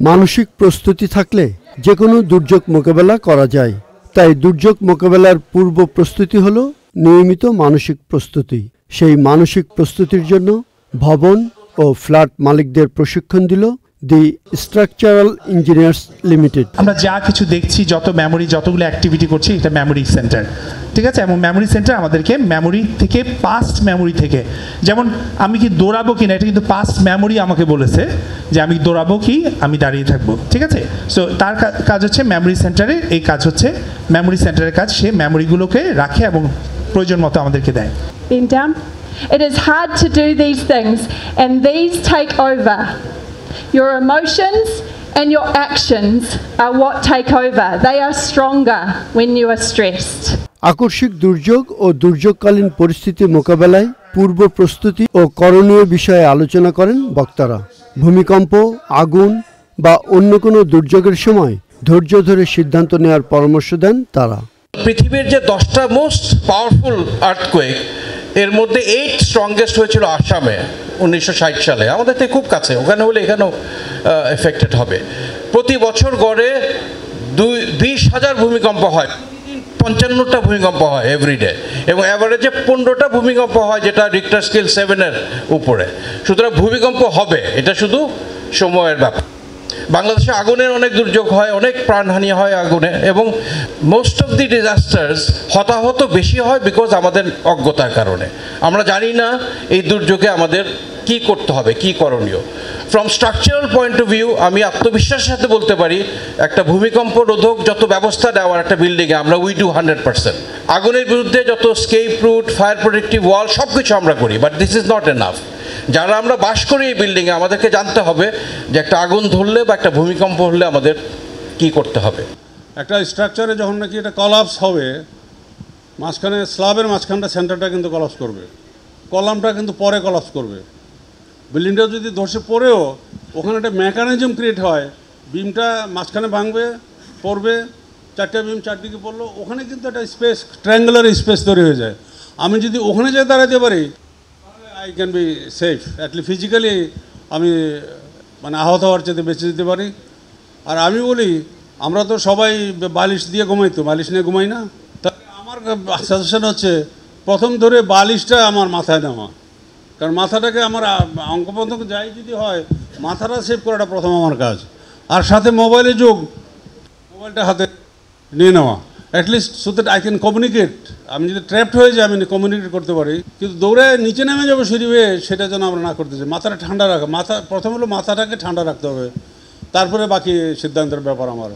মানসিক প্রস্তুতি থাকলে যে কোনো দুর্যোগ মোকাবেলা করা যায়। তাই দুর্যোগ মোকাবেলার পূর্ব প্রস্তুতি হলো নিয়মিত মানসিক প্রস্তুতি। সেই মানসিক প্রস্তুতির জন্য ভবন ও ফ্ল্যাট মালিকদের প্রশিক্ষণ দিল দি স্ট্রাকচারাল ইঞ্জিনিয়ার্স লিমিটেড। আমরা যা কিছু দেখছি, যত মেমোরি, যতগুলো অ্যাক্টিভিটি করছি, এটা মেমোরি সেন্টার, ঠিক আছে। এবং মেমোরি সেন্টার আমাদেরকে মেমোরি থেকে, পাস্ট মেমোরি থেকে, যেমন আমি কি দৌড়াবো কি না, এটা কিন্তু পাস্ট মেমোরি আমাকে বলেছে যে আমি দৌড়াবো কি আমি দাঁড়িয়ে থাকবো, ঠিক আছে। সো তার কাজ হচ্ছে মেমোরি সেন্টারের, এই কাজ হচ্ছে মেমোরি সেন্টারের কাজ। সে মেমোরিগুলোকে রাখে এবং প্রয়োজন মতো আমাদেরকে দেয়। It is hard to do these things, and these take over. Your emotions and your actions are what take over. They are stronger when you are stressed. আকস্মিক দুর্যোগ ও দুর্যোগকালীন পরিস্থিতি মোকাবেলায় পূর্ব প্রস্তুতি ও করণীয় বিষয়ে আলোচনা করেন বক্তারা। ভূমিকম্প, আগুন বা অন্য কোনো দুর্যোগের সময় ধৈর্য ধরে সিদ্ধান্ত নেওয়ার পরামর্শ দেন তারা। পৃথিবীর যে 10টা মোস্ট পাওয়ারফুল আর্থকোয়েক, এর মধ্যে 8 স্ট্রংগেস্ট হয়েছিল আসামে 1960 সালে। আমাদের থেকে খুব কাছে, ওখানে হলে এখানেও এফেক্টেড হবে। প্রতি বছর গড়ে 20,000 ভূমিকম্প হয়, 55টা ভূমিকম্প হয় এভরিডে, এবং অ্যাভারেজে 15টা ভূমিকম্প হয়, যেটা রিক্টার স্কেল 7-এর উপরে। সুতরাং ভূমিকম্প হবে, এটা শুধু সময়ের ব্যাপার। বাংলাদেশে আগুনের অনেক দুর্যোগ হয়, অনেক প্রাণহানি হয় আগুনে, এবং মোস্ট অফ দি ডিজাস্টার্স হতাহত বেশি হয় বিকজ আমাদের অজ্ঞতার কারণে। আমরা জানি না এই দুর্যোগে আমাদের কি করতে হবে, কি করণীয়। From structural point of view আমি আত্মবিশ্বাসের সাথে বলতে পারি, একটা ভূমিকম্প রোধক যত ব্যবস্থা দেওয়ার একটা বিল্ডিংয়ে আমরা উই ডু 100%। আগুনের বিরুদ্ধে যত স্কেপ রুট, ফায়ার প্রোটেক্টিভ ওয়াল সব কিছু আমরা করি, but this is not enough. যারা আমরা বাস করি এই বিল্ডিংয়ে, আমাদেরকে জানতে হবে যে একটা আগুন ধরলে বা একটা ভূমিকম্প হলে আমাদের কি করতে হবে। একটা স্ট্রাকচারে যখন নাকি এটা কলাপস হবে, মাঝখানে স্ল্যাবের মাঝখানটা সেন্টারটা কিন্তু কলাপস করবে, কলামটা কিন্তু পরে কলাপস করবে। বিল্ডিংটা যদি ধসে পড়েও ওখানে একটা মেকানিজম ক্রিয়েট হয়, বিমটা মাঝখানে ভাঙবে, পড়বে, 4টা বিম চারদিকে পড়লো, ওখানে কিন্তু একটা স্পেস, ট্রায়াঙ্গুলার স্পেস তৈরি হয়ে যায়। আমি যদি ওখানে যেয়ে দাঁড়াতে পারি, I can be safe, at least physically আমি মানে আহত হওয়ার চেয়ে বেঁচে যেতে পারি। আর আমি বলি, আমরা তো সবাই বালিশ দিয়ে ঘুমাই, তো বালিশ নিয়ে ঘুমাই না। তাহলে আমার সাজেশন হচ্ছে প্রথম ধরে বালিশটা আমার মাথায় নেওয়া, কারণ মাথাটাকে আমার অঙ্গপ্রত্যঙ্গ যাই যদি হয়, মাথাটা সেভ করাটা প্রথম আমার কাজ। আর সাথে মোবাইলে যোগ, মোবাইলটা হাতে নিয়ে নেওয়া, at least so that I can communicate. আমি যদি ট্র্যাপড হয়ে যাই, আমি কমিউনিকেট করতে পারি, কিন্তু দৌড়ে নিচে নেমে যাবো সিঁড়ি হয়ে, সেটা যেন আমরা না করতে চাই। মাথাটা ঠান্ডা রাখা, প্রথম হলো মাথাটাকে ঠান্ডা রাখতে হবে, তারপরে বাকি সিদ্ধান্তের ব্যাপার আমার।